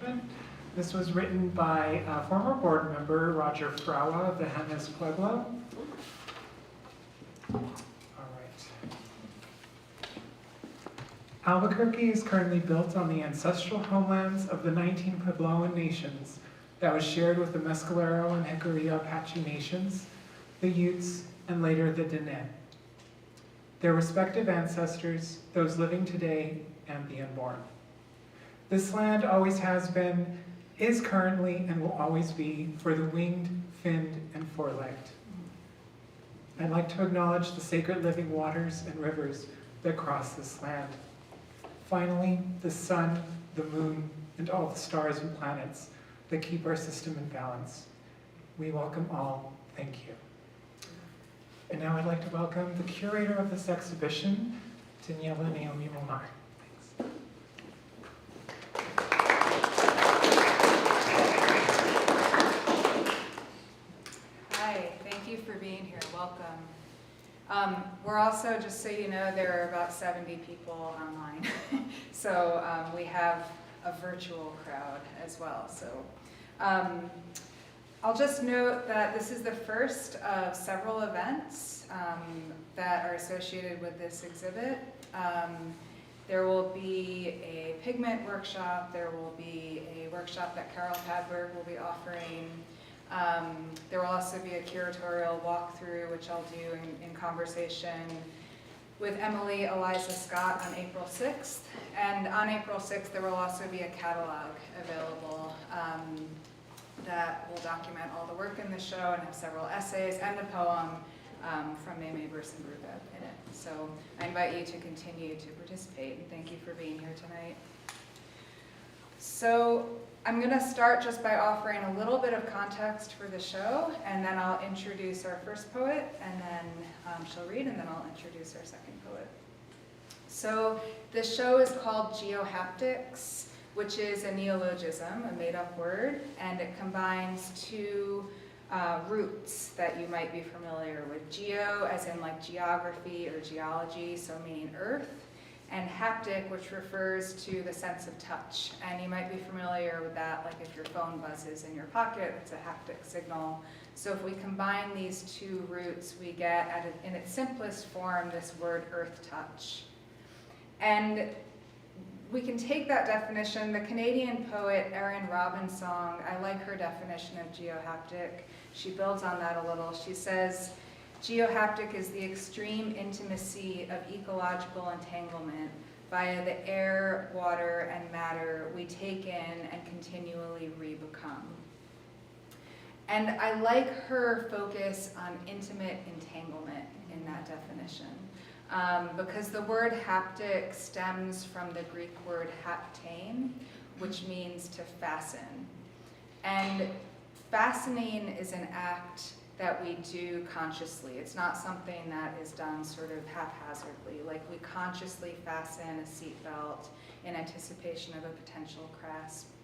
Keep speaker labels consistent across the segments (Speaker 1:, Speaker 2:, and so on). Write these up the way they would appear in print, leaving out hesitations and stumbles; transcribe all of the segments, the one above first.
Speaker 1: management. This was written by former board member Roger Fraua of the Jemez Pueblo. All right. Albuquerque is currently built on the ancestral homelands of the 19 Puebloan nations that was shared with the Mescalero and Jicarilla Apache nations, the Utes, and later the Diné. Their respective ancestors, those living today and the unborn. This land always has been, is currently, and will always be for the winged, finned, and four-legged. I'd like to acknowledge the sacred living waters and rivers that cross this land. Finally, the sun, the moon, and all the stars and planets that keep our system in balance. We welcome all. Thank you. And now I'd like to welcome the curator of this exhibition, Daniela N. Molnar. Thanks.
Speaker 2: Hi, thank you for being here. Welcome. We're also, just so you know, there are about 70 people online. So we have a virtual crowd as well. So I'll just note that this is the first of several events that are associated with this exhibit. There will be a pigment workshop. There will be a workshop that Carol Padberg will be offering. There will also be a curatorial walkthrough, which I'll do in conversation with Emily Eliza Scott on April 6th. And on April 6th, there will also be a catalog available that will document all the work in the show and have several essays and a poem from Mei-mei Berseenbrugge in it. So I invite you to continue to participate, and thank you for being here tonight. So I'm going to start just by offering a little bit of context for the show, and then I'll introduce our first poet, and then she'll read, and then I'll introduce our second poet. So the show is called Geohaptics, which is a neologism, a made-up word, and it combines two roots that you might be familiar with. Geo, as in like geography or geology, so meaning earth, and haptic, which refers to the sense of touch. And you might be familiar with that, like if your phone buzzes in your pocket, it's a haptic signal. So if we combine these two roots, we get, in its simplest form, this word earth touch. And we can take that definition. The Canadian poet Erin Robinsong, I like her definition of geohaptic. She builds on that a little. She says, geohaptic is the extreme intimacy of ecological entanglement via the air, water, and matter we take in and continually re-become. And I like her focus on intimate entanglement in that definition. Because the word haptic stems from the Greek word haptein, which means to fasten. And fastening is an act that we do consciously. It's not something that is done sort of haphazardly. Like we consciously fasten a seatbelt in anticipation of a potential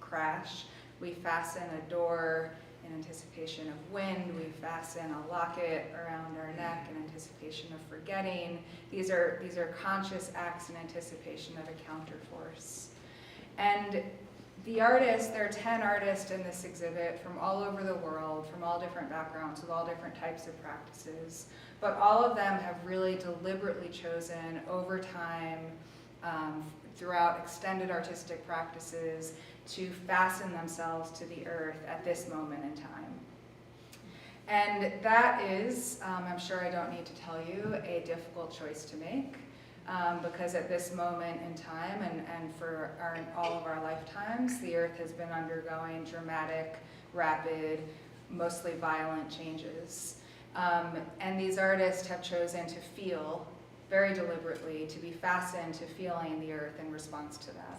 Speaker 2: crash. We fasten a door in anticipation of wind. We fasten a locket around our neck in anticipation of forgetting. These are conscious acts in anticipation of a counterforce. And the artists, there are 10 artists in this exhibit from all over the world, from all different backgrounds, with all different types of practices. But all of them have really deliberately chosen over time, throughout extended artistic practices, to fasten themselves to the earth at this moment in time. And that is, I'm sure I don't need to tell you, a difficult choice to make. Because at this moment in time, and for all of our lifetimes, the earth has been undergoing dramatic, rapid, mostly violent changes. And these artists have chosen to feel, very deliberately, to be fastened to feeling the earth in response to that.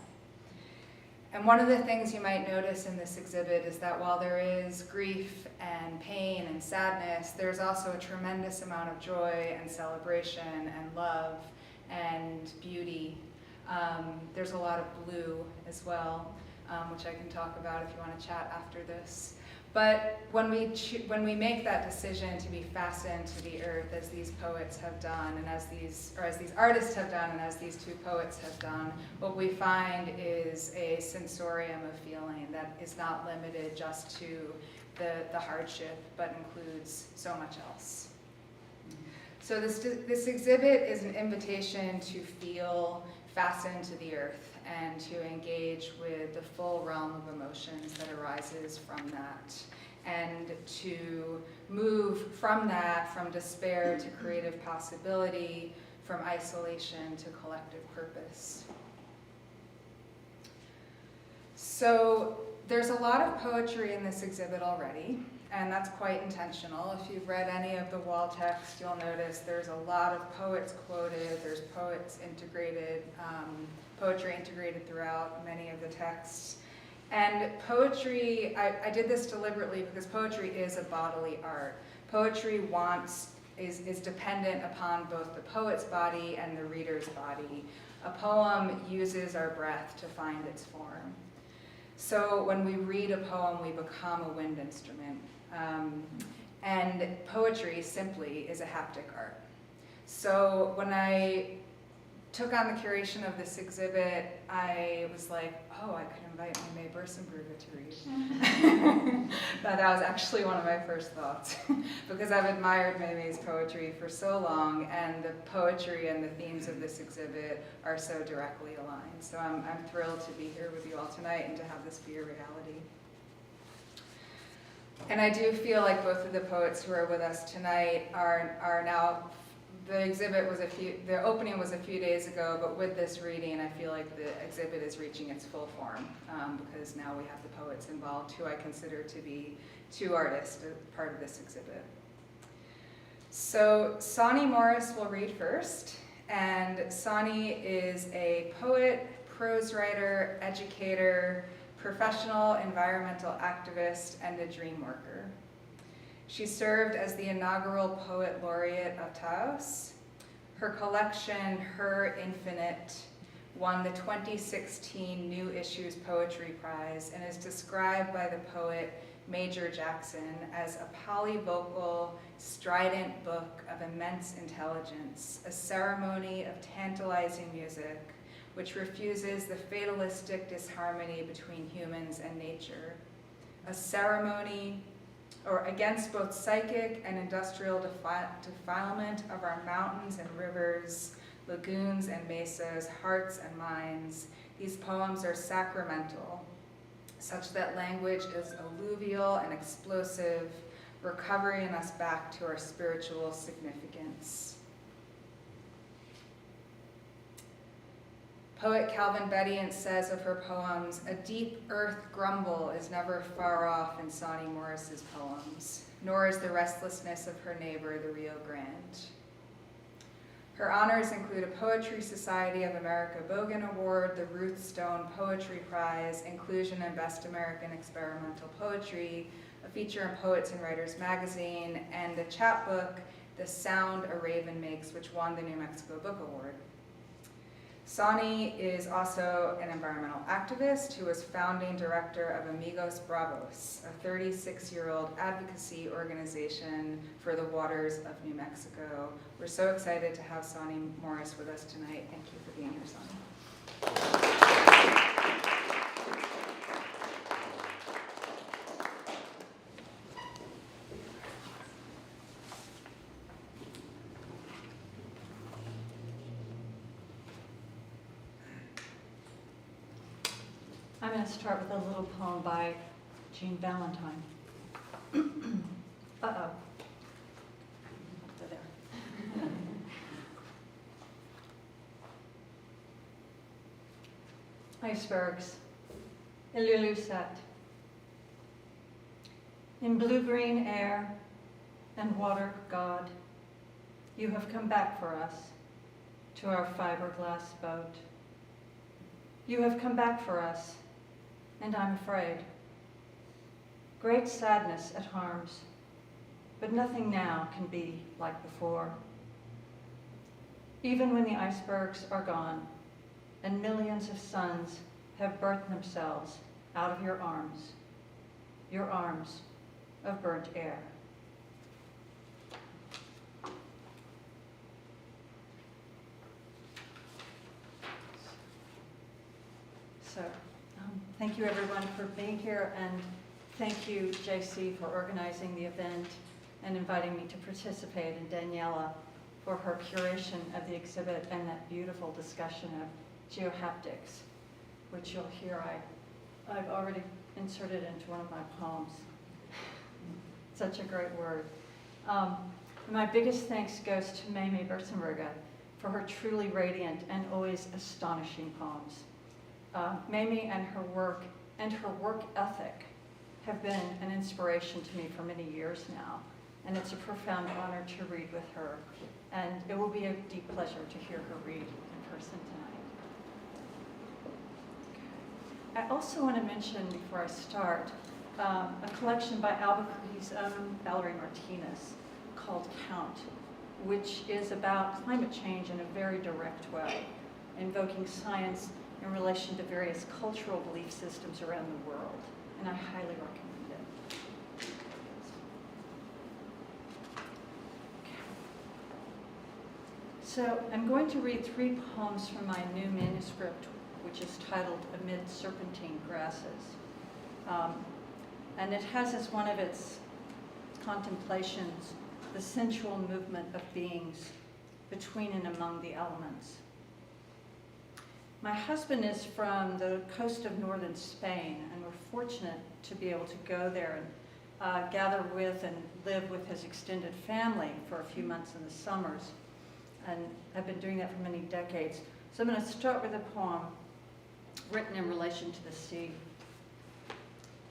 Speaker 2: And one of the things you might notice in this exhibit is that while there is grief and pain and sadness, there's also a tremendous amount of joy and celebration and love and beauty. There's a lot of blue as well, which I can talk about if you want to chat after this. But when we make that decision to be fastened to the earth, as these poets have done, and as these artists have done, and as these two poets have done, what we find is a sensorium of feeling that is not limited just to the hardship, but includes so much else. So this exhibit is an invitation to feel fastened to the earth and to engage with the full realm of emotions that arises from that, and to move from that, from despair to creative possibility, from isolation to collective purpose. So there's a lot of poetry in this exhibit already, and that's quite intentional. If you've read any of the wall text, you'll notice there's a lot of poets quoted, there's poetry integrated throughout many of the texts. And poetry, I did this deliberately because poetry is a bodily art. Poetry is dependent upon both the poet's body and the reader's body. A poem uses our breath to find its form. So when we read a poem, we become a wind instrument. And poetry simply is a haptic art. So when I took on the curation of this exhibit, I was like, oh, I could invite Mei-mei Berseenbrugge to read. That was actually one of my first thoughts, because I've admired Mei-mei's poetry for so long, and the poetry and the themes of this exhibit are so directly aligned. So I'm thrilled to be here with you all tonight and to have this be a reality. And I do feel like both of the poets who are with us tonight are now. The opening was a few days ago, but with this reading, I feel like the exhibit is reaching its full form, because now we have the poets involved, who I consider to be two artists as part of this exhibit. So Sawnie Morris will read first, and Sawnie is a poet, prose writer, educator, professional environmental activist, and a dream worker. She served as the inaugural Poet Laureate of Taos. Her collection, Her Infinite, won the 2016 New Issues Poetry Prize and is described by the poet Major Jackson as a polyvocal, strident book of immense intelligence, a ceremony of tantalizing music, which refuses the fatalistic disharmony between humans and nature, a ceremony against both psychic and industrial defilement of our mountains and rivers, lagoons and mesas, hearts and minds. These poems are sacramental, such that language is alluvial and explosive, recovering us back to our spiritual significance. Poet Calvin Bediant says of her poems, a deep earth grumble is never far off in Sawnie Morris's poems, nor is the restlessness of her neighbor, the Rio Grande. Her honors include a Poetry Society of America Bogan Award, the Ruth Stone Poetry Prize, inclusion in Best American Experimental Poetry, a feature in Poets and Writers magazine, and the chapbook, The Sound a Raven Makes, which won the New Mexico Book Award. Sawnie is also an environmental activist who was founding director of Amigos Bravos, a 36-year-old advocacy organization for the waters of New Mexico. We're so excited to have Sawnie Morris with us tonight. Thank you for being here, Sawnie.
Speaker 3: I'm going to start with a little poem by Jean Valentine. Uh-oh. There. Icebergs, Illulusat. In blue-green air and water, God, you have come back for us to our fiberglass boat. You have come back for us, and I'm afraid. Great sadness at harms, but nothing now can be like before. Even when the icebergs are gone, and millions of suns have birthed themselves out of your arms of burnt air. So, thank you everyone for being here, and thank you, JC, for organizing the event and inviting me to participate, and Daniela for her curation of the exhibit and that beautiful discussion of geohaptics, which you'll hear I've already inserted into one of my poems. Such a great word. My biggest thanks goes to Mei-mei Berseenbrugge for her truly radiant and always astonishing poems. Mei-mei and her work ethic have been an inspiration to me for many years now, and it's a profound honor to read with her, and it will be a deep pleasure to hear her read in person tonight. I also want to mention, before I start, a collection by Albuquerque's own Valerie Martinez called Count, which is about climate change in a very direct way, invoking science in relation to various cultural belief systems around the world, and I highly recommend it. So I'm going to read 3 poems from my new manuscript, which is titled Amid Serpentine Grasses. And it has as one of its contemplations the sensual movement of beings between and among the elements. My husband is from the coast of northern Spain, and we're fortunate to be able to go there and gather with and live with his extended family for a few months in the summers. And I've been doing that for many decades. So I'm going to start with a poem written in relation to the sea.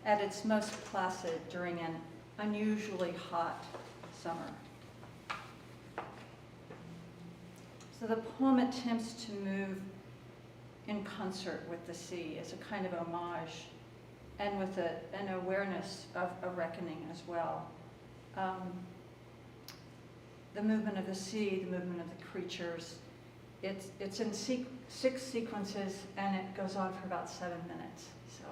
Speaker 3: At its most placid during an unusually hot summer. So the poem attempts to move in concert with the sea as a kind of homage, and with an awareness of a reckoning as well. The movement of the sea, the movement of the creatures, it's in 6 sequences, and it goes on for about 7 minutes. So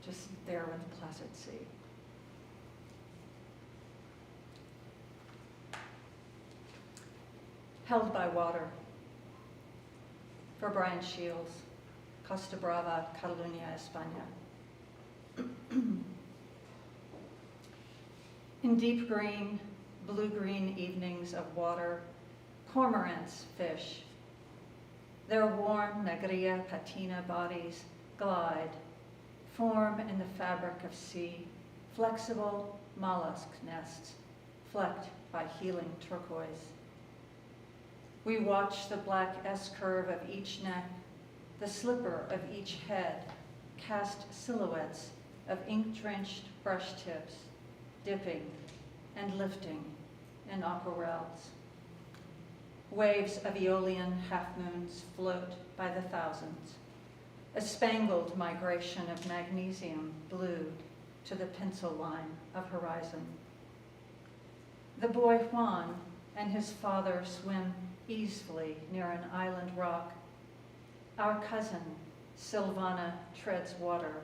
Speaker 3: just there with the placid sea. Held by Water. For Brian Shields, Costa Brava, Catalunya, España. In deep green, blue-green evenings of water, cormorants fish. Their warm Negria patina bodies glide, form in the fabric of sea, flexible mollusk nests, flecked by healing turquoise. We watch the black S-curve of each neck, the slipper of each head, cast silhouettes of ink-drenched brush tips, dipping and lifting in aquarelles. Waves of Aeolian half-moons float by the thousands, a spangled migration of magnesium blue to the pencil line of horizon. The boy Juan and his father swim easily near an island rock. Our cousin, Silvana, treads water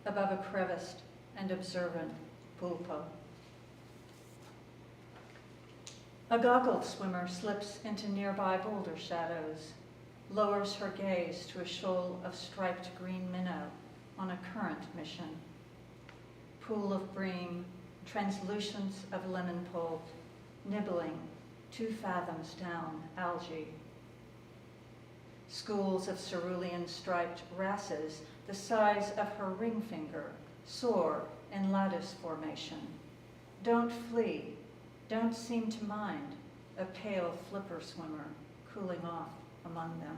Speaker 3: above a creviced and observant pulpo. A goggled swimmer slips into nearby boulder shadows, lowers her gaze to a shoal of striped green minnow on a current mission. Pool of bream, translucence of lemon pulp, nibbling 2 fathoms down algae. Schools of cerulean striped wrasses the size of her ring finger soar in lattice formation. Don't flee, don't seem to mind a pale flipper swimmer cooling off among them.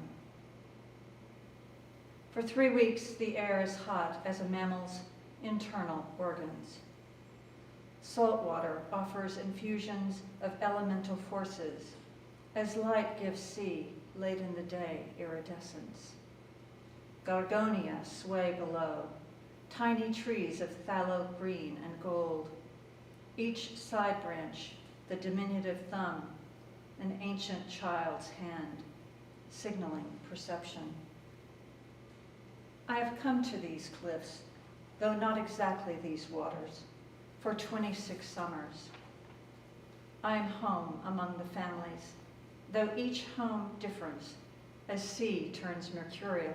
Speaker 3: For 3 weeks, the air is hot as a mammal's internal organs. Salt water offers infusions of elemental forces, as light gives sea late in the day iridescence. Gorgonia sway below, tiny trees of phthalo green and gold. Each side branch, the diminutive thumb, an ancient child's hand, signaling perception. I have come to these cliffs, though not exactly these waters, for 26 summers. I am home among the families, though each home differs as sea turns mercurial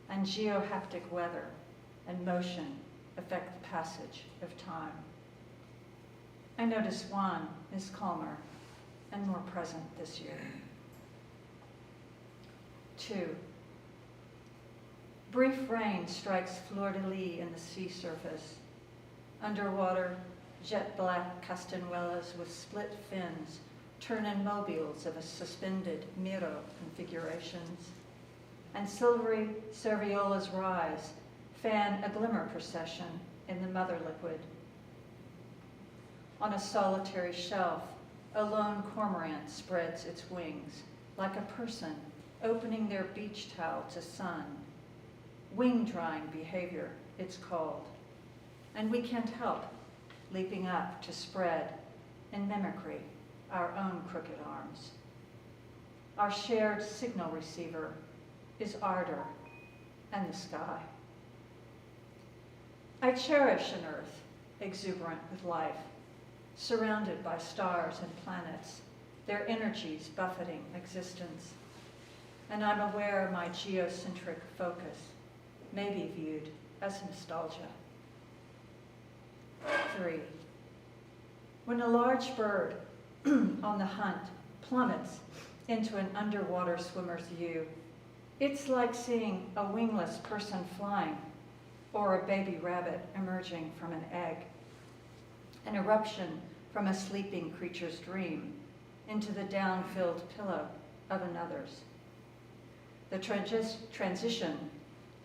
Speaker 3: and geohaptic weather and motion affect the passage of time. I notice one is calmer and more present this year. 2. Brief rain strikes fleur-de-lis in the sea surface. Underwater, jet-black castanuelas with split fins turn in mobiles of a suspended miro configurations, and silvery cerviolas rise, fan a glimmer procession in the mother liquid. On a solitary shelf, a lone cormorant spreads its wings, like a person opening their beach towel to sun. Wing-drying behavior, it's called. And we can't help leaping up to spread, in mimicry, our own crooked arms. Our shared signal receiver is ardor and the sky. I cherish an earth exuberant with life, surrounded by stars and planets, their energies buffeting existence. And I'm aware my geocentric focus may be viewed as nostalgia. 3. When a large bird on the hunt plummets into an underwater swimmer's view, it's like seeing a wingless person flying or a baby rabbit emerging from an egg, an eruption from a sleeping creature's dream into the down-filled pillow of another's. The transition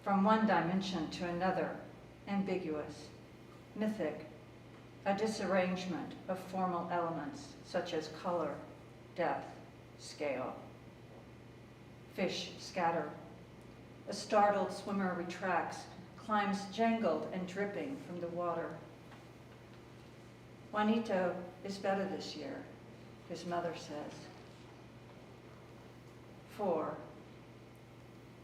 Speaker 3: from one dimension to another, ambiguous, mythic, a disarrangement of formal elements such as color, depth, scale. Fish scatter. A startled swimmer retracts, climbs jangled and dripping from the water. Juanito is better this year, his mother says. 4.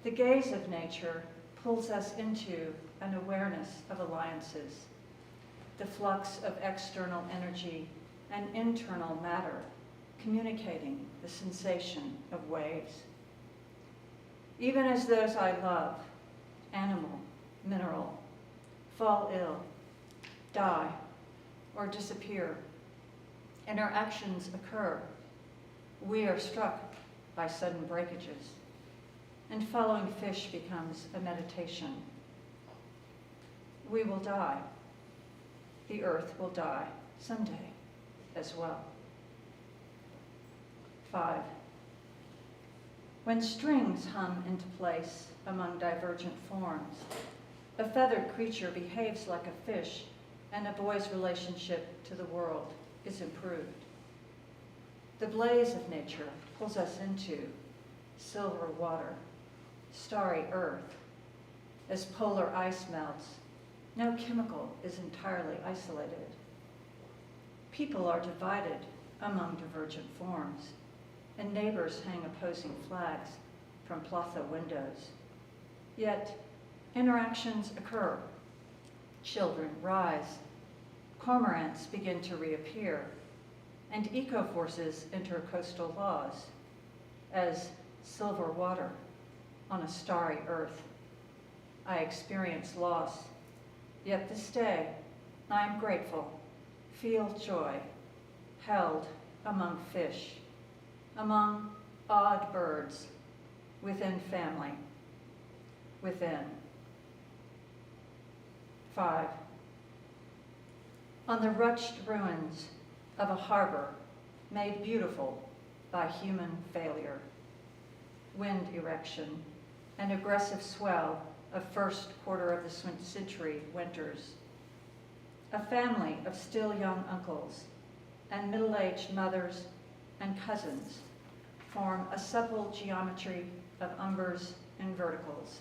Speaker 3: The gaze of nature pulls us into an awareness of alliances, the flux of external energy and internal matter communicating the sensation of waves. Even as those I love, animal, mineral, fall ill, die, or disappear, interactions occur, we are struck by sudden breakages, and following fish becomes a meditation. We will die. The earth will die someday as well. 5. When strings hum into place among divergent forms, a feathered creature behaves like a fish, and a boy's relationship to the world is improved. The blaze of nature pulls us into silver water, starry earth. As polar ice melts, no chemical is entirely isolated. People are divided among divergent forms, and neighbors hang opposing flags from plaza windows. Yet, interactions occur. Children rise. Cormorants begin to reappear, and eco-forces enter coastal laws as silver water on a starry earth. I experience loss, yet this day I am grateful, feel joy, held among fish, among odd birds, within family, within. 5. On the rutsched ruins of a harbor made beautiful by human failure, wind erection, an aggressive swell of first quarter of the century winters. A family of still young uncles and middle-aged mothers and cousins form a supple geometry of umbers and verticals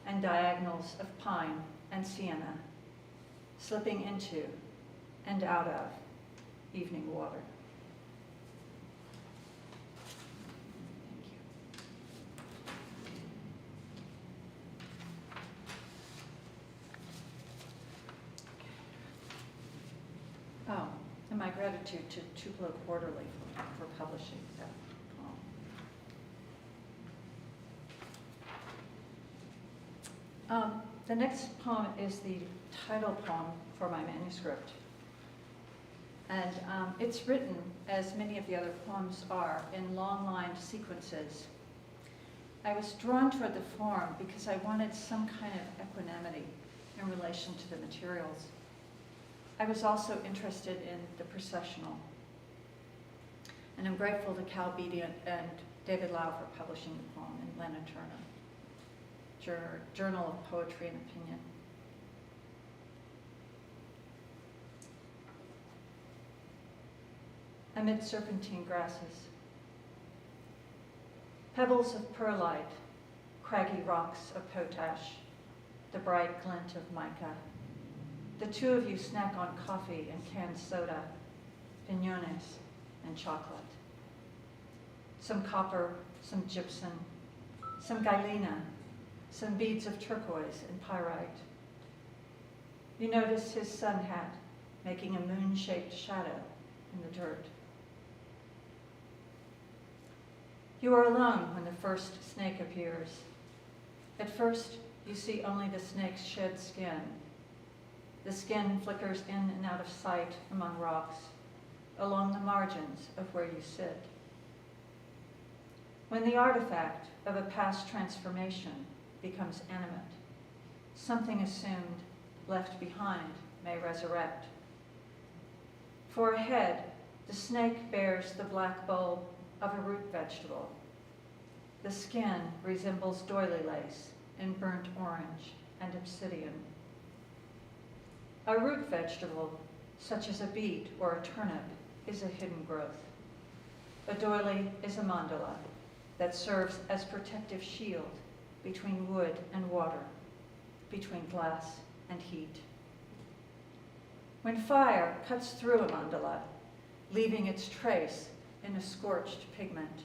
Speaker 3: and diagonals of pine and sienna, slipping into and out of evening water. Thank you. gratitude to Tupelo Quarterly for publishing that poem. The next poem is the title poem for my manuscript. And it's written, as many of the other poems are, in long-lined sequences. I was drawn toward the form because I wanted some kind of equanimity in relation to the materials. I was also interested in the processional. And I'm grateful to Cal Beatty and David Lau for publishing the poem in Lena Turner, Journal of Poetry and Opinion. Amid serpentine grasses. Pebbles of perlite, craggy rocks of potash, the bright glint of mica. The two of you snack on coffee and canned soda, piñones and chocolate. Some copper, some gypsum, some galena, some beads of turquoise and pyrite. You notice his sun hat making a moon-shaped shadow in the dirt. You are alone when the first snake appears. At first, you see only the snake's shed skin. The skin flickers in and out of sight among rocks, along the margins of where you sit. When the artifact of a past transformation becomes animate, something assumed, left behind, may resurrect. For a head, the snake bears the black bulb of a root vegetable. The skin resembles doily lace in burnt orange and obsidian. A root vegetable, such as a beet or a turnip, is a hidden growth. A doily is a mandala that serves as protective shield between wood and water, between glass and heat. When fire cuts through a mandala, leaving its trace in a scorched pigment,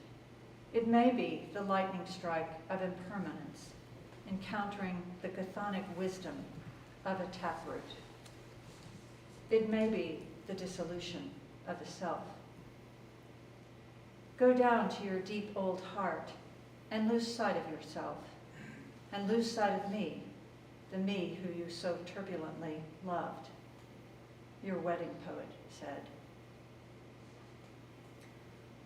Speaker 3: it may be the lightning strike of impermanence, encountering the chthonic wisdom of a taproot. It may be the dissolution of the self. Go down to your deep old heart and lose sight of yourself, and lose sight of me, the me who you so turbulently loved, your wedding poet said.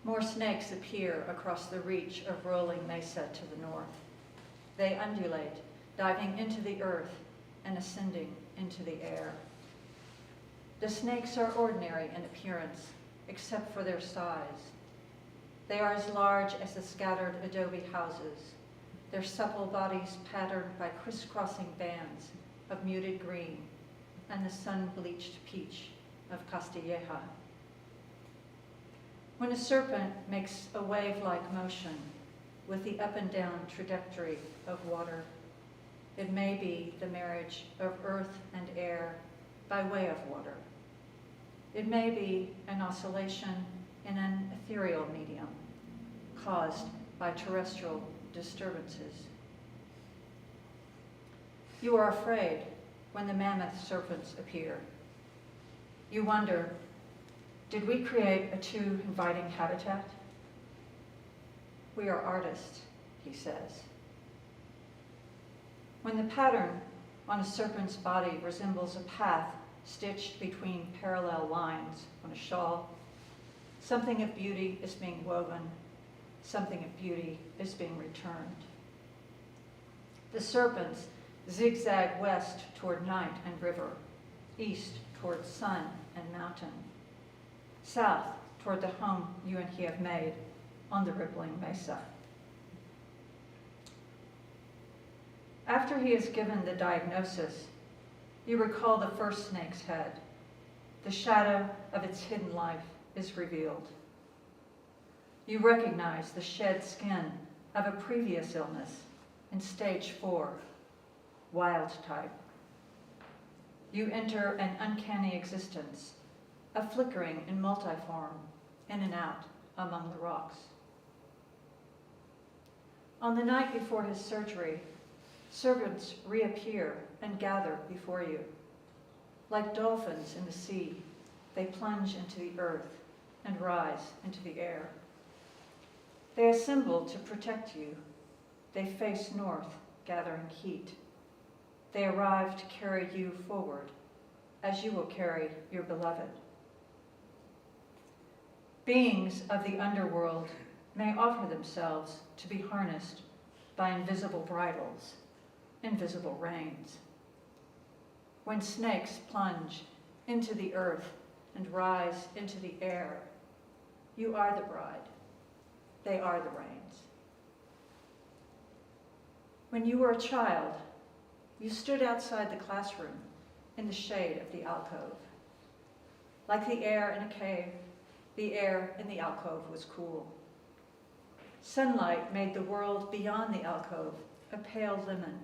Speaker 3: More snakes appear across the reach of rolling mesa to the north. They undulate, diving into the earth and ascending into the air. The snakes are ordinary in appearance, except for their size. They are as large as the scattered adobe houses, their supple bodies patterned by crisscrossing bands of muted green and the sun-bleached peach of Castilleja. When a serpent makes a wave-like motion with the up and down trajectory of water, it may be the marriage of earth and air by way of water. It may be an oscillation in an ethereal medium caused by terrestrial disturbances. You are afraid when the mammoth serpents appear. You wonder, did we create a too inviting habitat? We are artists, he says. When the pattern on a serpent's body resembles a path stitched between parallel lines on a shawl, something of beauty is being woven, something of beauty is being returned. The serpents zigzag west toward night and river, east toward sun and mountain, south toward the home you and he have made on the rippling mesa. After he is given the diagnosis, you recall the first snake's head. The shadow of its hidden life is revealed. You recognize the shed skin of a previous illness in stage 4, wild type. You enter an uncanny existence, a flickering in multiform, in and out among the rocks. On the night before his surgery, serpents reappear and gather before you, like dolphins in the sea, They plunge into the earth and rise into the air. They assemble to protect you. They face north, gathering heat. They arrive to carry you forward, as you will carry your beloved. Beings of the underworld may offer themselves to be harnessed by invisible bridles, invisible reins. When snakes plunge into the earth and rise into the air, you are the bride. They are the reins. When you were a child, you stood outside the classroom in the shade of the alcove. Like the air in a cave, the air in the alcove was cool. Sunlight made the world beyond the alcove a pale lemon,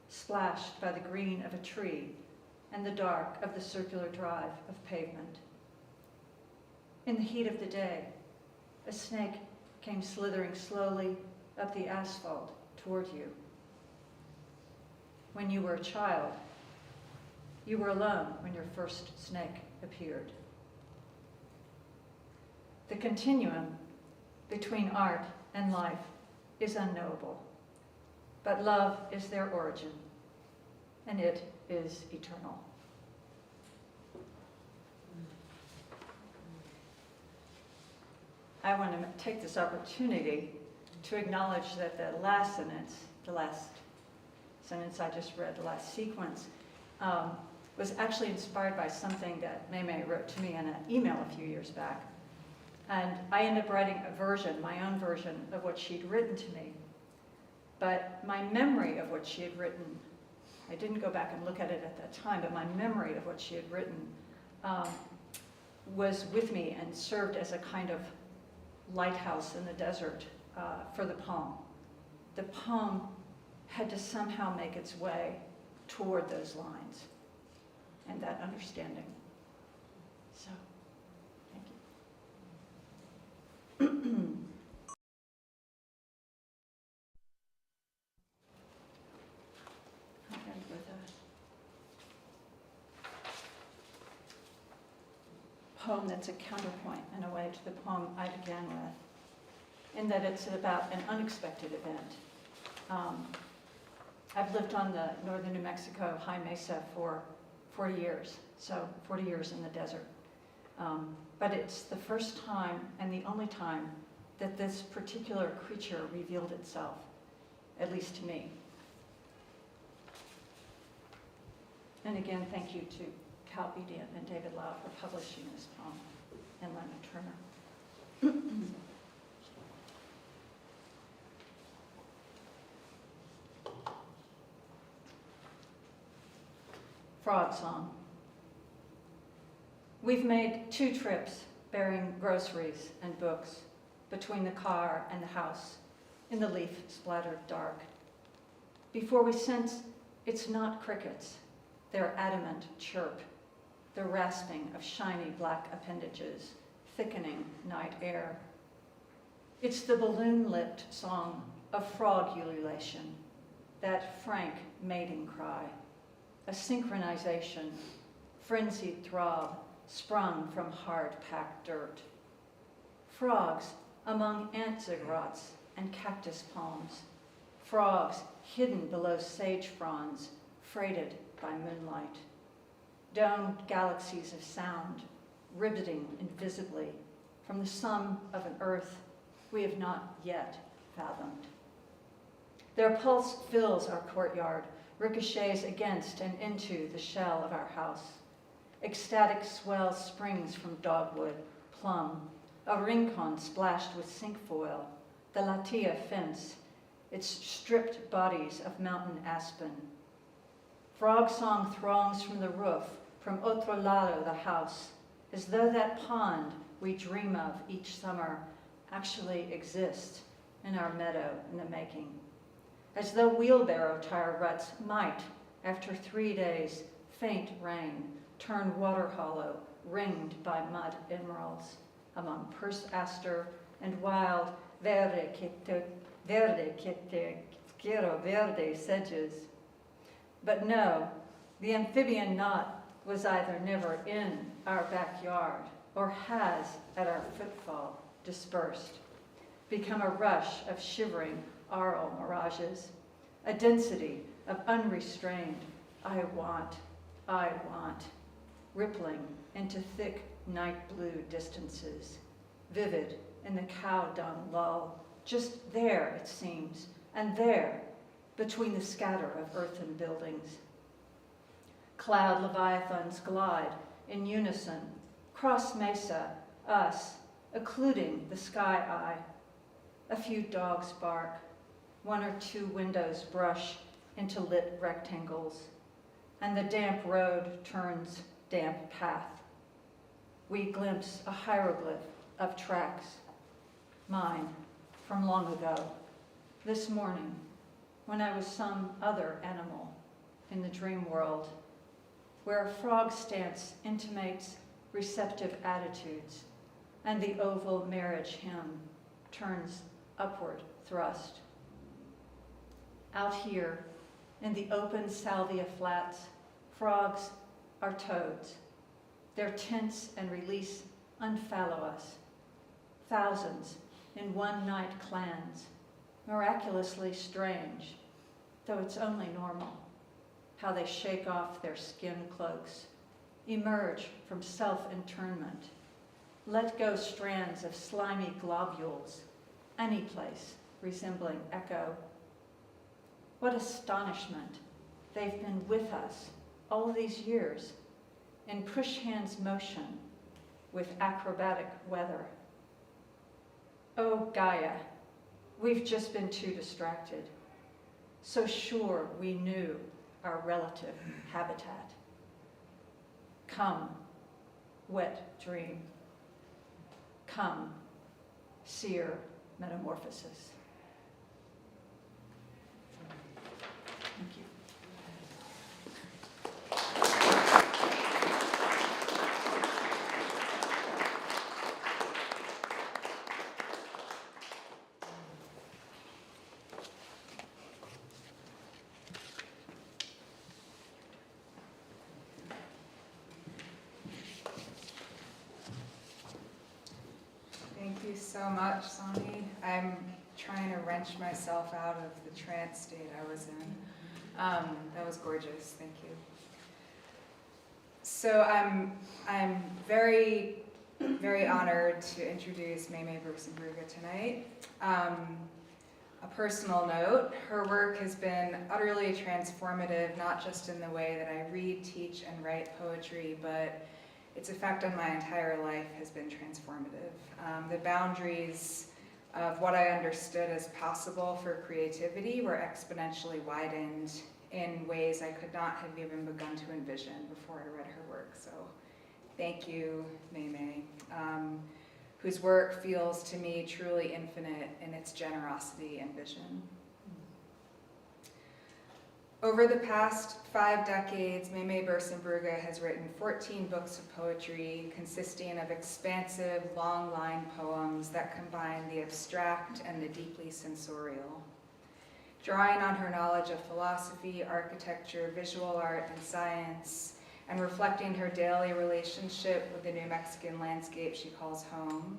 Speaker 3: splashed by the green of a tree and the dark of the circular drive of pavement. In the heat of the day, a snake came slithering slowly up the asphalt toward you. When you were a child, you were alone when your first snake appeared. The continuum between art and life is unknowable, but love is their origin, and it is eternal. I want to take this opportunity to acknowledge that the last sentence I just read, the last sequence, was actually inspired by something that Mei-mei wrote to me in an email a few years back. And I ended up writing a version, my own version of what she'd written to me. But my memory of what she had written, I didn't go back and look at it at that time, but my memory of what she had written was with me and served as a kind of lighthouse in the desert for the poem. The poem had to somehow make its way toward those lines and that understanding. So, thank you. I'll end with a poem that's a counterpoint in a way to the poem I began with, in that it's about an unexpected event. I've lived on the northern New Mexico high mesa for 40 years, so 40 years in the desert. But it's the first time and the only time that this particular creature revealed itself, at least to me. And again, thank you to Cal Bedian and David Lau for publishing this poem, and Lena Turner. Frog Song. We've made 2 trips bearing groceries and books between the car and the house in the leaf-splattered dark. Before we sense it's not crickets, their adamant chirp, the rasping of shiny black appendages, thickening night air. It's the balloon-lipped song of frog ululation, that frank mating cry, a synchronization, frenzied throb sprung from hard-packed dirt. Frogs among ant ziggurats and cactus palms, frogs hidden below sage fronds, freighted by moonlight. Domed galaxies of sound, riveting invisibly from the sum of an earth we have not yet fathomed. Their pulse fills our courtyard, ricochets against and into the shell of our house. Ecstatic swell springs from dogwood, plum, a rincon splashed with cinquefoil, the latia fence, its stripped bodies of mountain aspen. Frog song throngs from the roof, from otro lado the house, as though that pond we dream of each summer actually exists in our meadow in the making. As though wheelbarrow tire ruts might, after 3 days, faint rain, turn water hollow, ringed by mud emeralds, among purse aster and wild verde quiero verde sedges. But no, the amphibian knot was either never in our backyard or has, at our footfall, dispersed, become a rush of shivering aural mirages, a density of unrestrained I want, rippling into thick night blue distances, vivid in the cow dung lull, just there, it seems, and there, between the scatter of earthen buildings. Cloud leviathans glide in unison, cross mesa, us, occluding the sky eye. A few dogs bark, one or two windows brush into lit rectangles, and the damp road turns damp path. We glimpse a hieroglyph of tracks, mine from long ago, this morning, when I was some other animal in the dream world, where a frog stance intimates receptive attitudes, and the oval marriage hymn turns upward thrust. Out here, in the open salvia flats, frogs are toads. Their tense and release unfallow us. Thousands in one-night clans, miraculously strange, though it's only normal, how they shake off their skin cloaks, emerge from self-internment, let go strands of slimy globules, any place resembling echo. What astonishment they've been with us all these years in push hands motion with acrobatic weather. Oh, Gaia, we've just been too distracted, so sure we knew our relative habitat. Come, wet dream. Come, seer metamorphosis. Thank you.
Speaker 2: Thank you so much, Sawnie. I'm trying to wrench myself out of the trance state I was in. That was gorgeous, thank you. So I'm very, very honored to introduce Mei-mei Berseenbrugge tonight. A personal note, her work has been utterly transformative, not just in the way that I read, teach, and write poetry, but its effect on my entire life has been transformative. The boundaries of what I understood as possible for creativity were exponentially widened in ways I could not have even begun to envision before I read her work. So thank you, Mei-mei, whose work feels to me truly infinite in its generosity and vision. Over the past 5 decades, Mei-mei Berseenbrugge has written 14 books of poetry consisting of expansive, long-line poems that combine the abstract and the deeply sensorial. Drawing on her knowledge of philosophy, architecture, visual art, and science, and reflecting her daily relationship with the New Mexican landscape she calls home,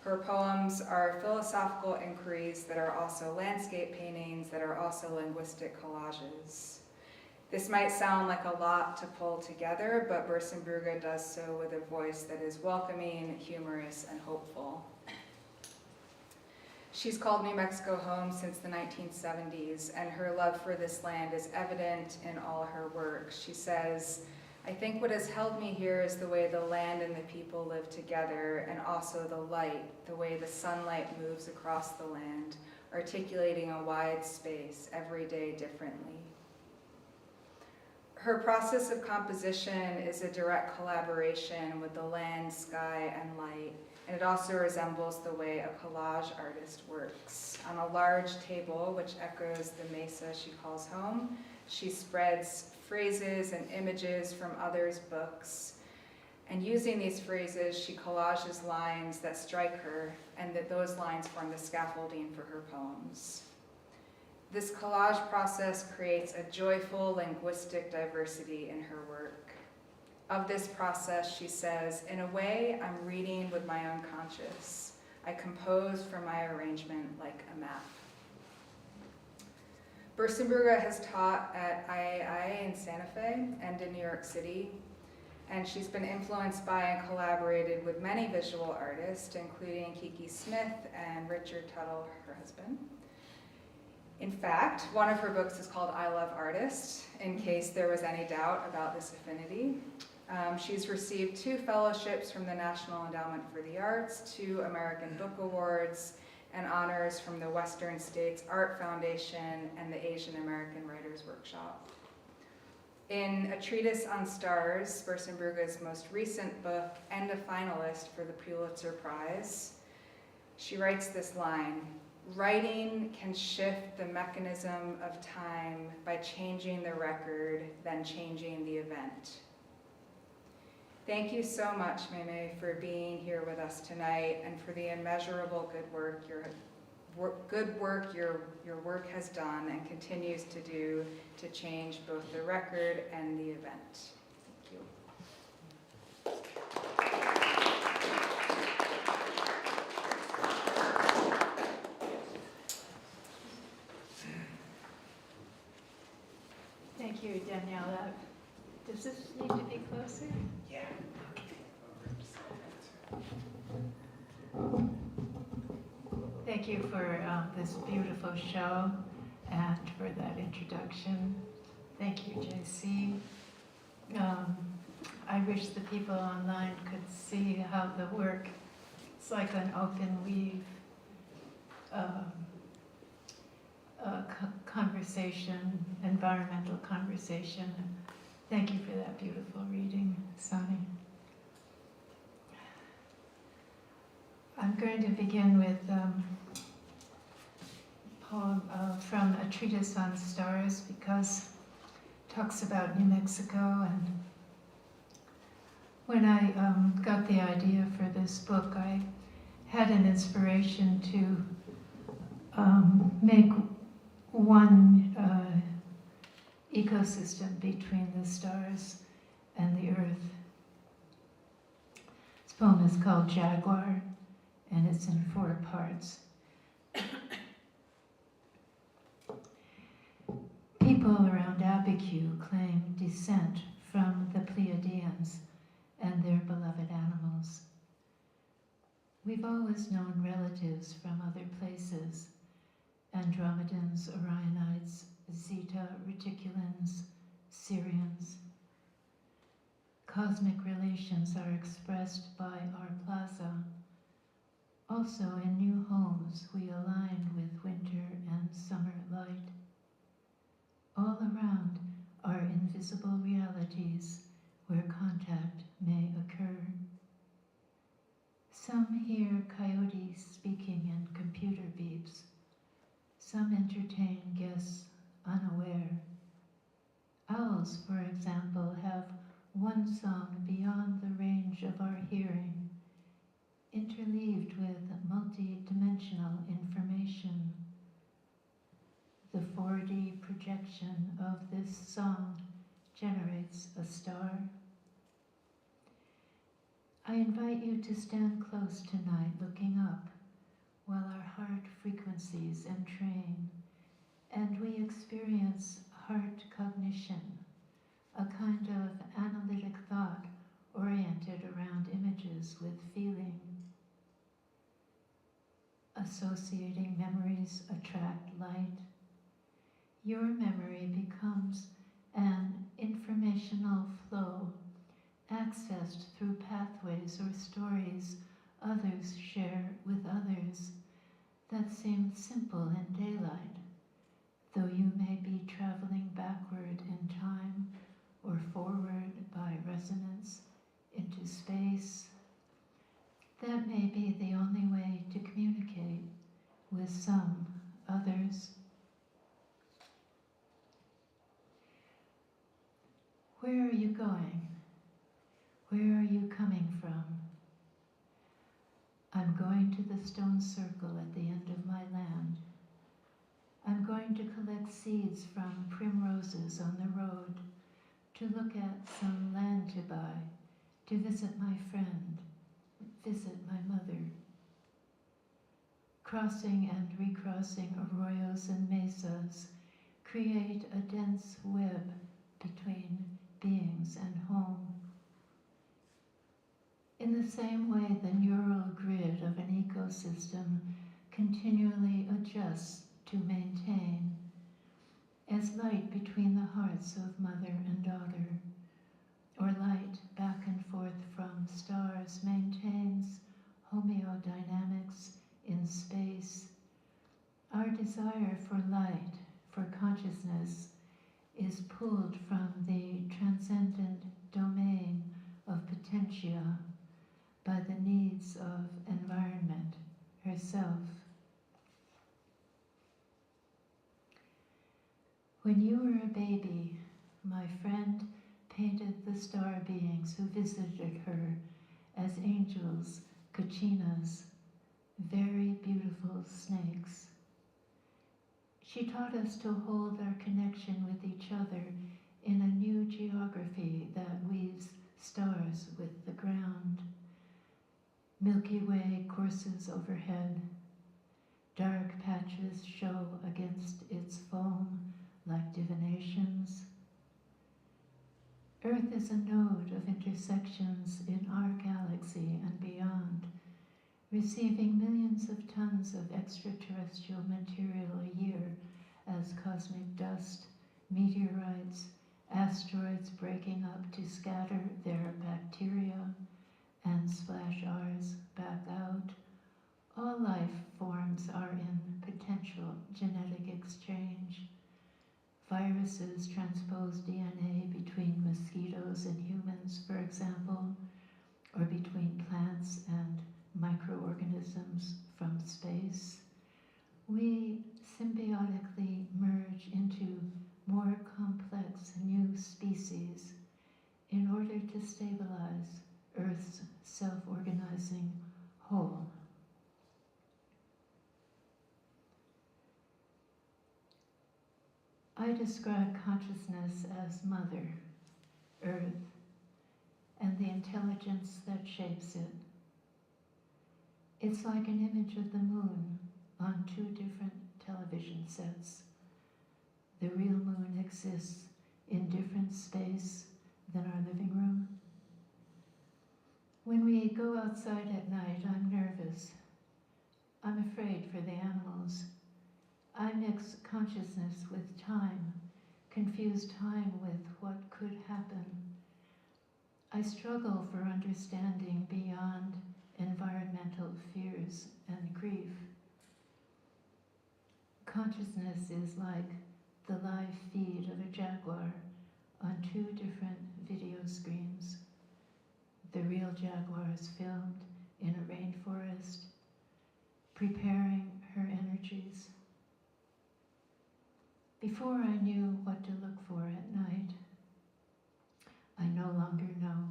Speaker 2: her poems are philosophical inquiries that are also landscape paintings, that are also linguistic collages. This might sound like a lot to pull together, but Berssenbrugge does so with a voice that is welcoming, humorous, and hopeful. She's called New Mexico home since the 1970s, and her love for this land is evident in all her work. She says, "I think what has held me here is the way the land and the people live together, and also the light, the way the sunlight moves across the land, articulating a wide space every day differently." Her process of composition is a direct collaboration with the land, sky, and light, and it also resembles the way a collage artist works. On a large table, which echoes the mesa she calls home, she spreads phrases and images from others' books, and using these phrases, she collages lines that strike her, and that those lines form the scaffolding for her poems. This collage process creates a joyful linguistic diversity in her work. Of this process, she says, "In a way, I'm reading with my unconscious. I compose for my arrangement like a map." Berssenbrugge has taught at IAI in Santa Fe and in New York City, and she's been influenced by and collaborated with many visual artists, including Kiki Smith and Richard Tuttle, her husband. In fact, one of her books is called I Love Artists, in case there was any doubt about this affinity. She's received 2 fellowships from the National Endowment for the Arts, 2 American Book Awards, and honors from the Western States Art Foundation and the Asian American Writers Workshop. In A Treatise on Stars, Berssenbrugge's most recent book, and a finalist for the Pulitzer Prize, she writes this line: "Writing can shift the mechanism of time by changing the record, then changing the event." Thank you so much, Mei-mei, for being here with us tonight and for the immeasurable good work your work has done and continues to do to change both the record and the event. Thank you.
Speaker 3: Thank you, Daniela. Does this need to be closer?
Speaker 1: Yeah.
Speaker 4: Thank you for this beautiful show and for that introduction. Thank you, JC. I wish the people online could see how the work, it's like an open weave conversation, environmental conversation. Thank you for that beautiful reading, Sawnie. I'm going to begin with a poem from A Treatise on Stars, because it talks about New Mexico. And when I got the idea for this book, I had an inspiration to make one ecosystem between the stars and the earth. This poem is called Jaguar, and it's in 4 parts. People around Abiquiu claim descent from the Pleiadians and their beloved animals. We've always known relatives from other places: Andromedans, Orionites, Zeta Reticulans, Sirians. Cosmic relations are expressed by our plaza. Also in new homes we align with winter and summer light. All around are invisible realities where contact may occur. Some hear coyotes speaking in computer beeps. Some entertain guests unaware. Owls, for example, have one song beyond the range of our hearing, interleaved with multi-dimensional information. The 4D projection of this song generates a star. I invite you to stand close tonight, looking up, while our heart frequencies entrain, and we experience heart cognition, a kind of analytic thought oriented around images with feeling. Associating memories attract light. Your memory becomes an informational flow, accessed through pathways or stories others share with others that seem simple in daylight, though you may be traveling backward in time or forward by resonance into space. That may be the only way to communicate with some others. Where are you going? Where are you coming from? I'm going to the stone circle at the end of my land. I'm going to collect seeds from primroses on the road, to look at some land to buy, to visit my friend, visit my mother. Crossing and recrossing arroyos and mesas create a dense web between beings and home. In the same way, the neural grid of an ecosystem continually adjusts to maintain, as light between the hearts of mother and daughter, or light back and forth from stars maintains homeodynamics in space. Our desire for light, for consciousness, is pulled from the transcendent domain of potentia by the needs of environment herself. When you were a baby, my friend painted the star beings who visited her as angels, kachinas, very beautiful snakes. She taught us to hold our connection with each other in a new geography that weaves stars with the ground. Milky Way courses overhead. Dark patches show against its foam like divinations. Earth is a node of intersections in our galaxy and beyond, receiving millions of tons of extraterrestrial material a year as cosmic dust, meteorites, asteroids breaking up to scatter their bacteria and splash ours back out. All life forms are in potential genetic exchange. Viruses transpose DNA between mosquitoes and humans, for example, or between plants and microorganisms from space. We symbiotically merge into more complex new species in order to stabilize Earth's self-organizing whole. I describe consciousness as Mother, Earth, and the intelligence that shapes it. It's like an image of the moon on two different television sets. The real moon exists in different space than our living room. When we go outside at night, I'm nervous. I'm afraid for the animals. I mix consciousness with time, confuse time with what could happen. I struggle for understanding beyond environmental fears and grief. Consciousness is like the live feed of a jaguar on two different video screens. The real jaguar is filmed in a rainforest, preparing her energies. Before I knew what to look for at night, I no longer know.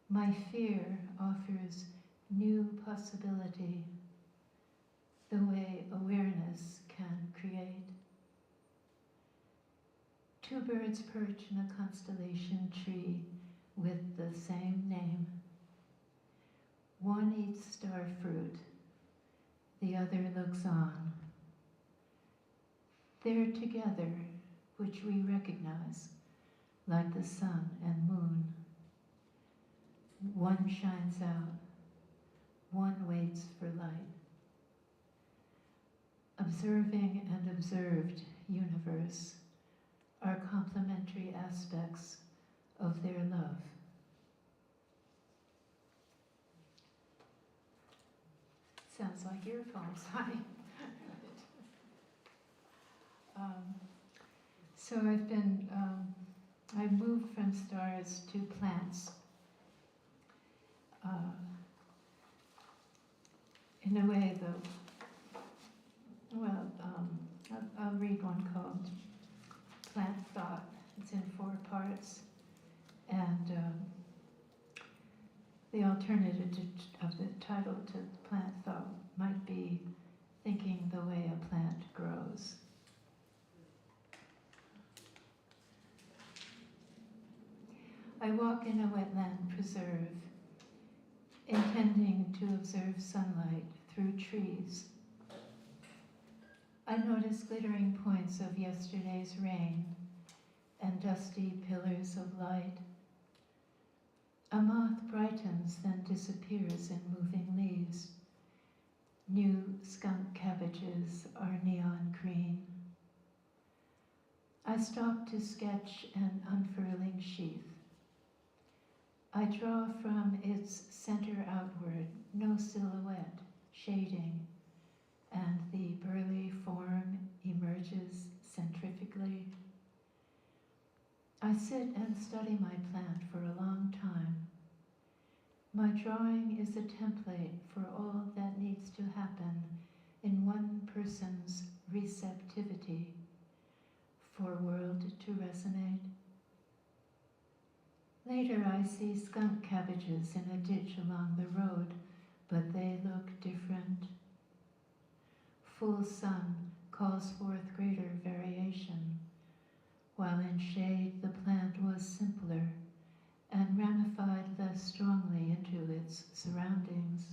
Speaker 4: My fear offers new possibility, the way awareness can create. Two birds perch in a constellation tree with the same name. One eats star fruit, the other looks on. They're together, which we recognize, like the sun and moon. One shines out, one waits for light. Observing and observed universe are complementary aspects of their love. Sounds like earphones, honey. So I've moved from stars to plants. In a way, I'll read one called Plant Thought. It's in 4 parts. And the alternative of the title to Plant Thought might be Thinking the Way a Plant Grows. I walk in a wetland preserve, intending to observe sunlight through trees. I notice glittering points of yesterday's rain and dusty pillars of light. A moth brightens, then disappears in moving leaves. New skunk cabbages are neon green. I stop to sketch an unfurling sheath. I draw from its center outward, no silhouette, shading, and the burly form emerges centrifugally. I sit and study my plant for a long time. My drawing is a template for all that needs to happen in one person's receptivity for world to resonate. Later I see skunk cabbages in a ditch along the road, but they look different. Full sun calls forth greater variation, while in shade the plant was simpler and ramified less strongly into its surroundings.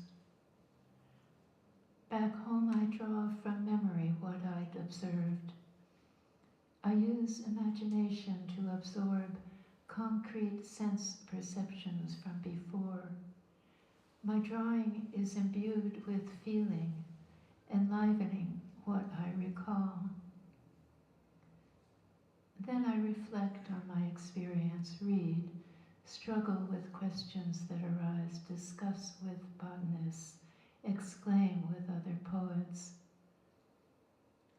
Speaker 4: Back home I draw from memory what I'd observed. I use imagination to absorb concrete sense perceptions from before. My drawing is imbued with feeling, enlivening what I recall. Then I reflect on my experience, read, struggle with questions that arise, discuss with botanists, exclaim with other poets,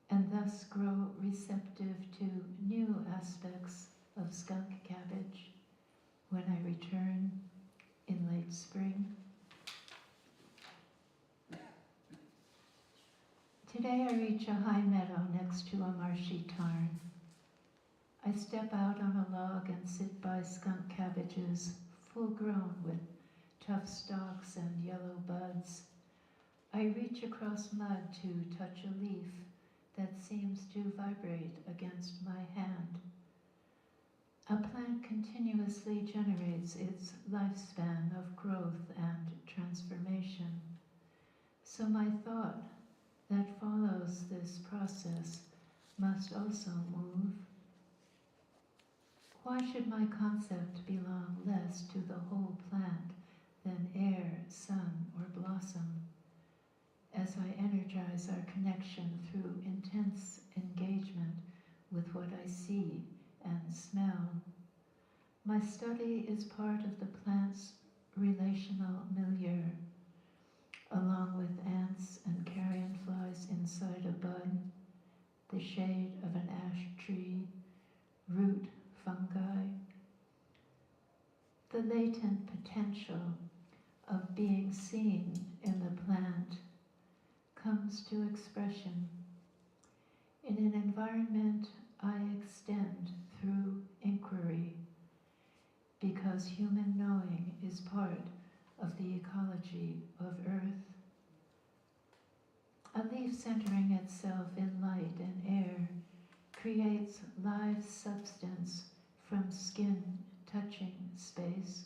Speaker 4: and thus grow receptive to new aspects of skunk cabbage when I return in late spring. Today I reach a high meadow next to a marshy tarn. I step out on a log and sit by skunk cabbages, full grown with tough stalks and yellow buds. I reach across mud to touch a leaf that seems to vibrate against my hand. A plant continuously generates its lifespan of growth and transformation. So my thought that follows this process must also move. Why should my concept belong less to the whole plant than air, sun, or blossom? As I energize our connection through intense engagement with what I see and smell, my study is part of the plant's relational milieu, along with ants and carrion flies inside a bud, the shade of an ash tree, root fungi. The latent potential of being seen in the plant comes to expression in an environment I extend through inquiry, because human knowing is part of the ecology of Earth. A leaf centering itself in light and air creates live substance from skin touching space,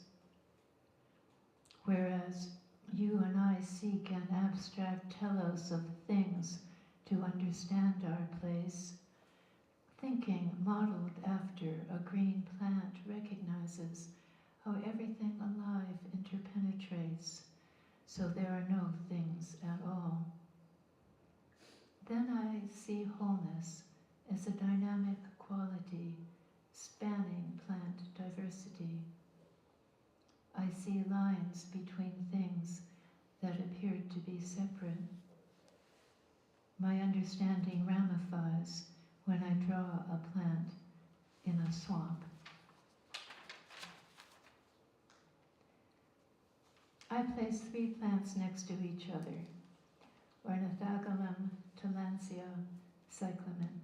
Speaker 4: whereas you and I seek an abstract telos of things to understand our place. Thinking modeled after a green plant recognizes how everything alive interpenetrates, so there are no things at all. Then I see wholeness as a dynamic quality spanning plant diversity. I see lines between things that appeared to be separate. My understanding ramifies when I draw a plant in a swamp. I place 3 plants next to each other, Ornithogalum, Tillandsia, cyclamen.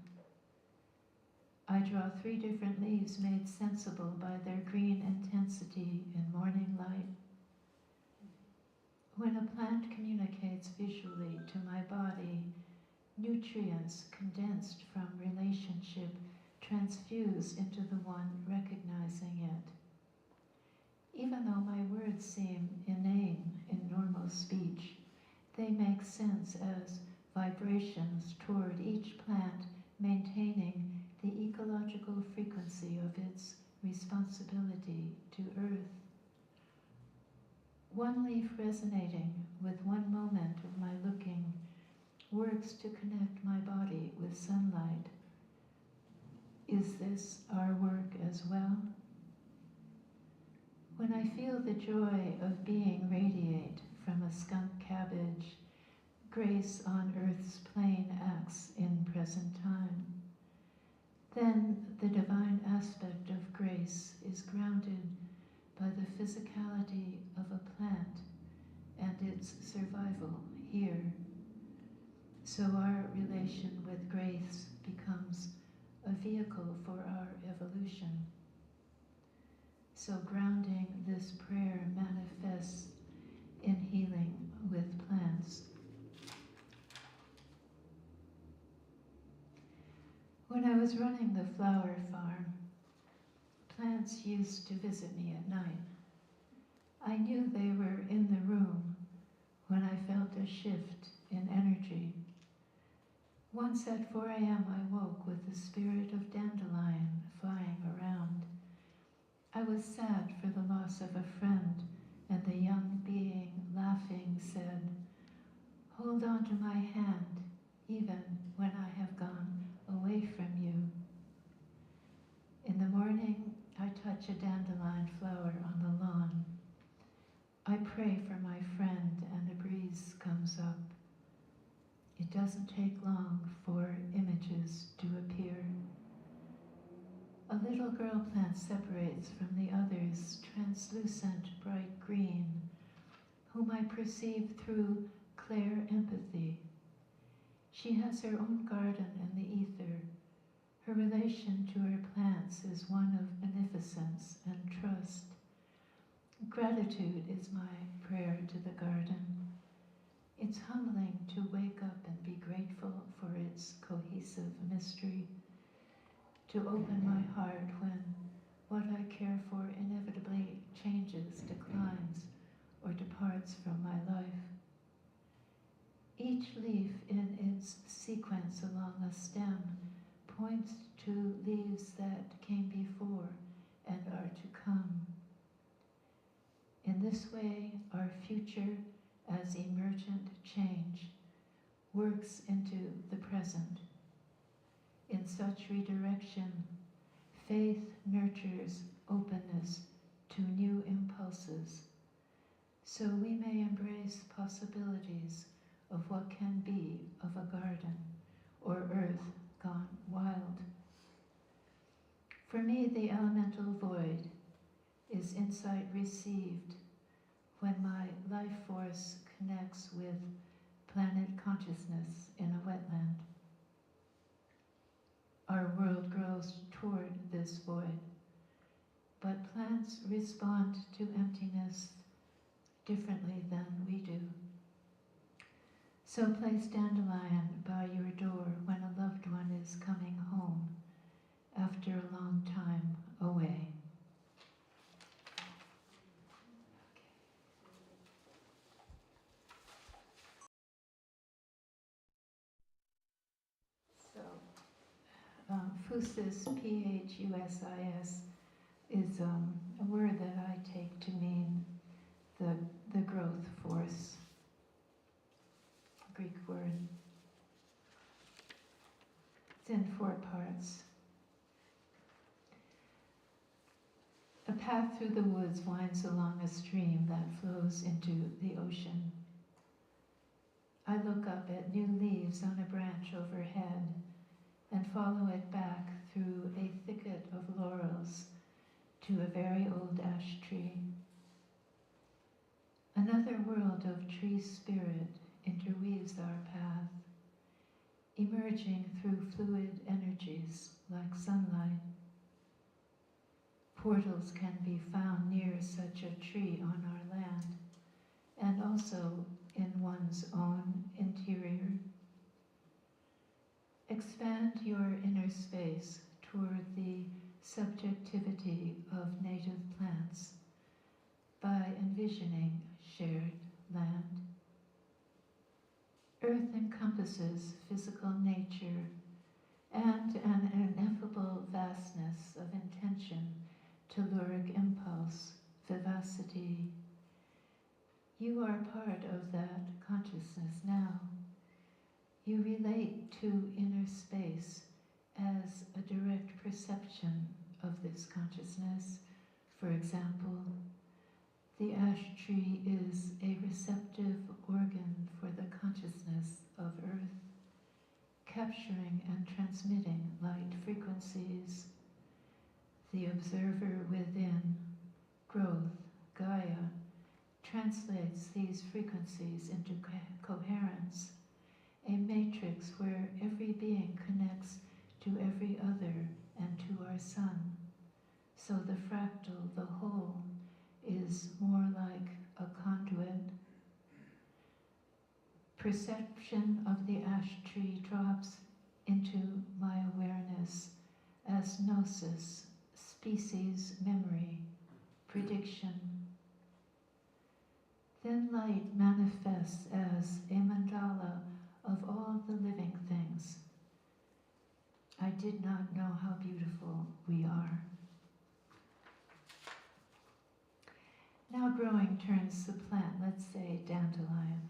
Speaker 4: I draw 3 different leaves made sensible by their green intensity in morning light. When a plant communicates visually to my body, nutrients condensed from relationship transfuse into the one recognizing it. Even though my words seem inane in normal speech, they make sense as vibrations toward each plant maintaining the ecological frequency of its responsibility to Earth. One leaf resonating with one moment of my looking works to connect my body with sunlight. Is this our work as well? When I feel the joy of being radiate from a skunk cabbage, grace on Earth's plain acts in present time, then the divine aspect of grace is grounded by the physicality of a plant and its survival here. So our relation with grace becomes a vehicle for our evolution. So grounding this prayer manifests in healing with plants. When I was running the flower farm, plants used to visit me at night. I knew they were in the room when I felt a shift in energy. Once at 4 a.m. I woke with the spirit of dandelion flying around. I was sad for the loss of a friend, and the young being, laughing, said, "Hold on to my hand, even when I have gone away from you." In the morning, I touch a dandelion flower on the lawn. I pray for my friend, and a breeze comes up. It doesn't take long for images to appear. A little girl plant separates from the others, translucent, bright green, whom I perceive through clear empathy. She has her own garden in the ether. Her relation to her plants is one of beneficence and trust. Gratitude is my prayer to the garden. It's humbling to wake up and be grateful for its cohesive mystery, to open my heart when what I care for inevitably changes, declines, or departs from my life. Each leaf in its sequence along a stem points to leaves that came before and are to come. In this way, our future as emergent change works into the present. In such redirection, faith nurtures openness to new impulses, so we may embrace possibilities of what can be of a garden or earth gone wild. For me, the elemental void is insight received when my life force connects with planet consciousness in a wetland. Our world grows toward this void, but plants respond to emptiness differently than we do. So place dandelion by your door when a loved one is coming home after a long time away. Phusis, Phusis, is a word that I take to mean the growth force, Greek word. It's in 4 parts. A path through the woods winds along a stream that flows into the ocean. I look up at new leaves on a branch overhead and follow it back through a thicket of laurels to a very old ash tree. Another world of tree spirit interweaves our path, emerging through fluid energies like sunlight. Portals can be found near such a tree on our land, and also in one's own interior. Expand your inner space toward the subjectivity of native plants, by envisioning shared land. Earth encompasses physical nature and an ineffable vastness of intention, telluric impulse, vivacity. You are part of that consciousness now. You relate to inner space as a direct perception of this consciousness. For example, the ash tree is a receptive organ for the consciousness of Earth, capturing and transmitting light frequencies. The observer within, growth, Gaia, translates these frequencies into coherence, a matrix where every being connects to every other and to our sun. So the fractal, the whole, is more like a conduit. Perception of the ash tree drops into my awareness as gnosis, species memory, prediction. Then light manifests as a mandala of all the living things. I did not know how beautiful we are. Now growing turns the plant, let's say dandelion,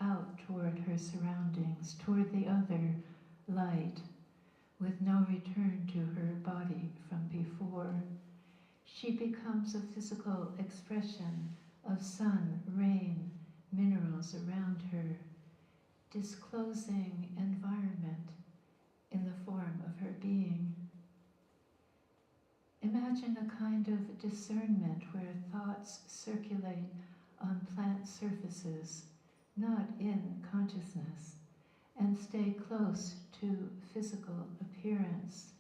Speaker 4: out toward her surroundings, toward the other light, with no return to her body from before. She becomes a physical expression of sun, rain, minerals around her, disclosing environment in the form of her being. Imagine a kind of discernment where thoughts circulate on plant surfaces, not in consciousness, and stay close to physical appearance.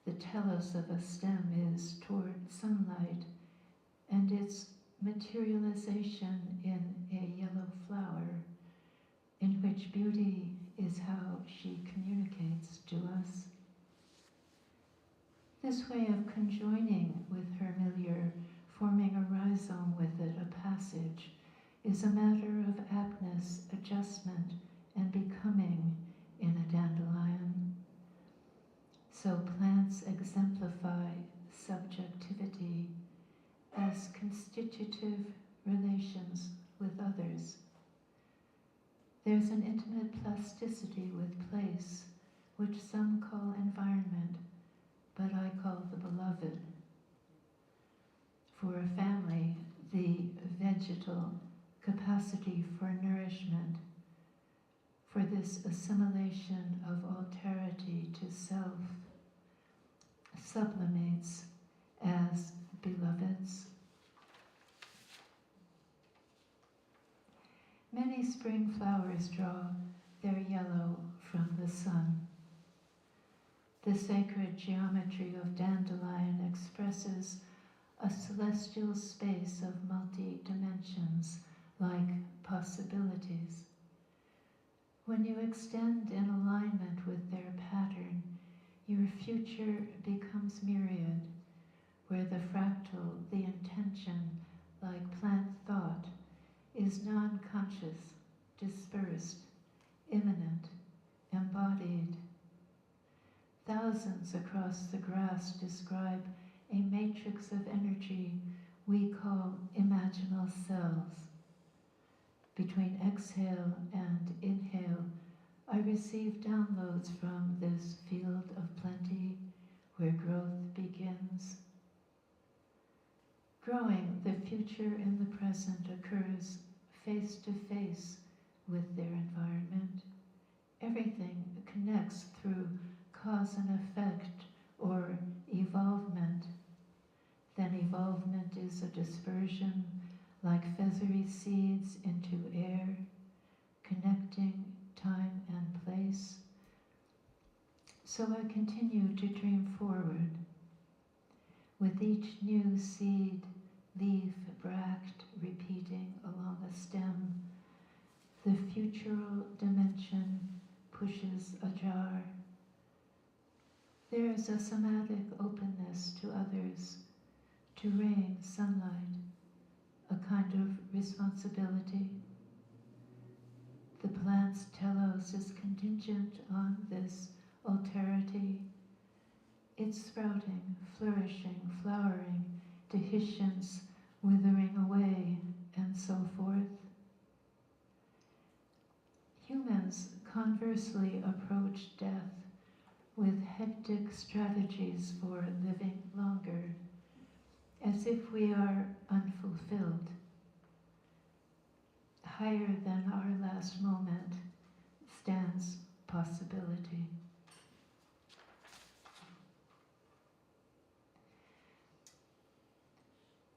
Speaker 4: The telos of a stem is toward sunlight, and its materialization in a yellow flower, in which beauty is how she communicates to us. This way of conjoining with her milieu, forming a rhizome with it, a passage, is a matter of aptness, adjustment, and becoming in a dandelion. So plants exemplify subjectivity as constitutive relations with others. There's an intimate plasticity with place, which some call environment, but I call the beloved. For a family, the vegetal capacity for nourishment, for this assimilation of alterity to self, sublimates as beloveds. Many spring flowers draw their yellow from the sun. The sacred geometry of dandelion expresses a celestial space of multi-dimensions, like possibilities. When you extend in alignment with their pattern, your future becomes myriad, where the fractal, the intention, like plant thought, is non-conscious, dispersed, immanent, embodied. Thousands across the grass describe a matrix of energy we call imaginal cells. Between exhale and inhale, I receive downloads from this field of plenty where growth begins. Growing, the future in the present occurs face to face with their environment. Everything connects through cause and effect or evolvement. Then evolvement is a dispersion like feathery seeds into air, connecting time and place. So I continue to dream forward. With each new seed, leaf, bract repeating along a stem, the futural dimension pushes ajar. There is a somatic openness to others, to rain, sunlight, a kind of responsibility. The plant's telos is contingent on this alterity, its sprouting, flourishing, flowering, dehiscence, withering away, and so forth. Humans conversely approach death with hectic strategies for living longer, as if we are unfulfilled. Higher than our last moment stands possibility.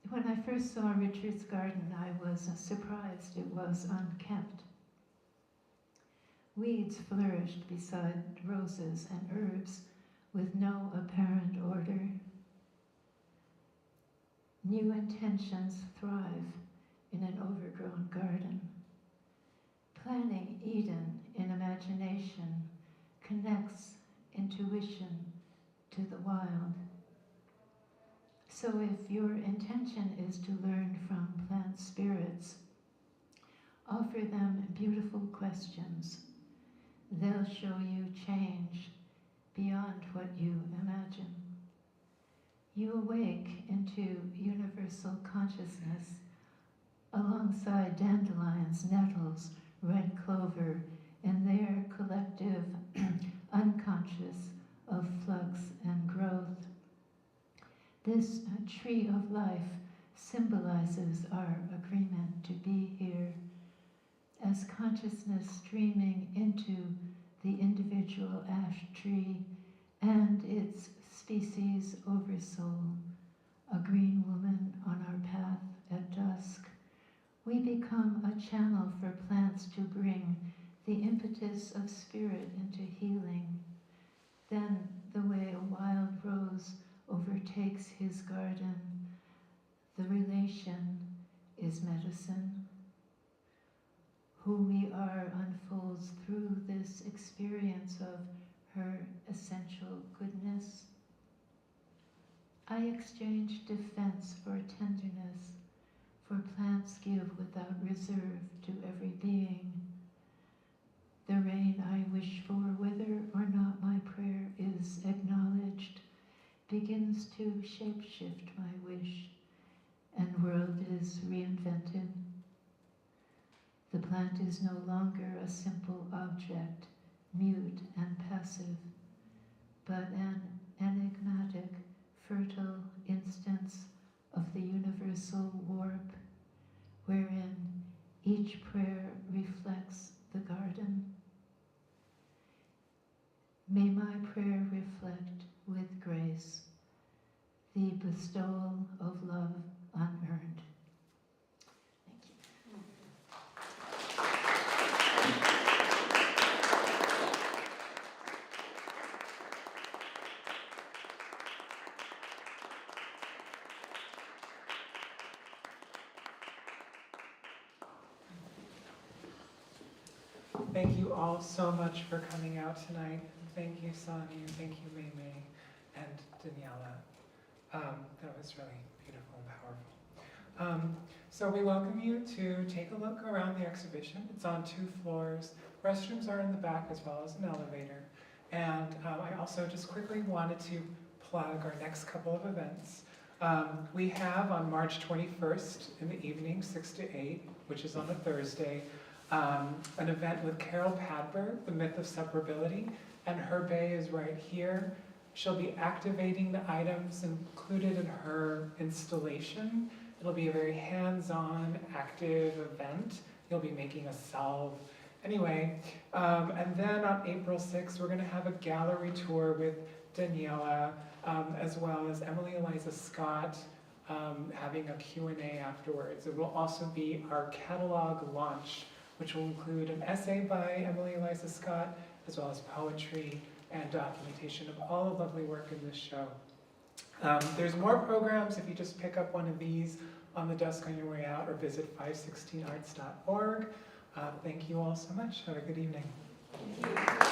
Speaker 4: When I first saw Richard's garden, I was surprised it was unkempt. Weeds flourished beside roses and herbs with no apparent order. New intentions thrive in an overgrown garden. Planning Eden in imagination connects intuition to the wild. So if your intention is to learn from plant spirits, offer them beautiful questions. They'll show you change beyond what you imagine. You awake into universal consciousness alongside dandelions, nettles, red clover, and their collective unconscious of flux and growth. This tree of life symbolizes our agreement to be here as consciousness streaming into the individual ash tree and its species oversoul, a green woman on our path at dusk. We become a channel for plants to bring the impetus of spirit into healing. Then, the way a wild rose overtakes his garden, the relation is medicine. Who we are unfolds through this experience of her essential goodness. I exchange defense for tenderness, for plants give without reserve to every being. The rain I wish for, whether or not my prayer is acknowledged, begins to shapeshift my wish, and world is reinvented. The plant is no longer a simple object, mute and passive, but an enigmatic, fertile instance of the universal warp, wherein each prayer reflects the garden. May my prayer reflect with grace the bestowal of love unearned. Thank you.
Speaker 1: Thank you all so much for coming out tonight. Thank you, Sawnie, thank you, Mei-mei, and Daniela. That was really beautiful and powerful. So we welcome you to take a look around the exhibition. It's on 2 floors. Restrooms are in the back as well as an elevator. And I also just quickly wanted to plug our next couple of events. We have on March 21st in the evening, 6 to 8, which is on a Thursday, an event with Carol Padberg, The Myth of Separability, and her bay is right here. She'll be activating the items included in her installation. It'll be a very hands-on, active event. You'll be making a salve. Anyway, and then on April 6th, we're gonna have a gallery tour with Daniela, as well as Emily Eliza Scott, having a Q&A afterwards. It will also be our catalog launch, which will include an essay by Emily Eliza Scott, as well as poetry and documentation of all the lovely work in this show. There's more programs if you just pick up one of these on the desk on your way out or visit 516arts.org. Thank you all so much. Have a good evening.
Speaker 2: Thank you.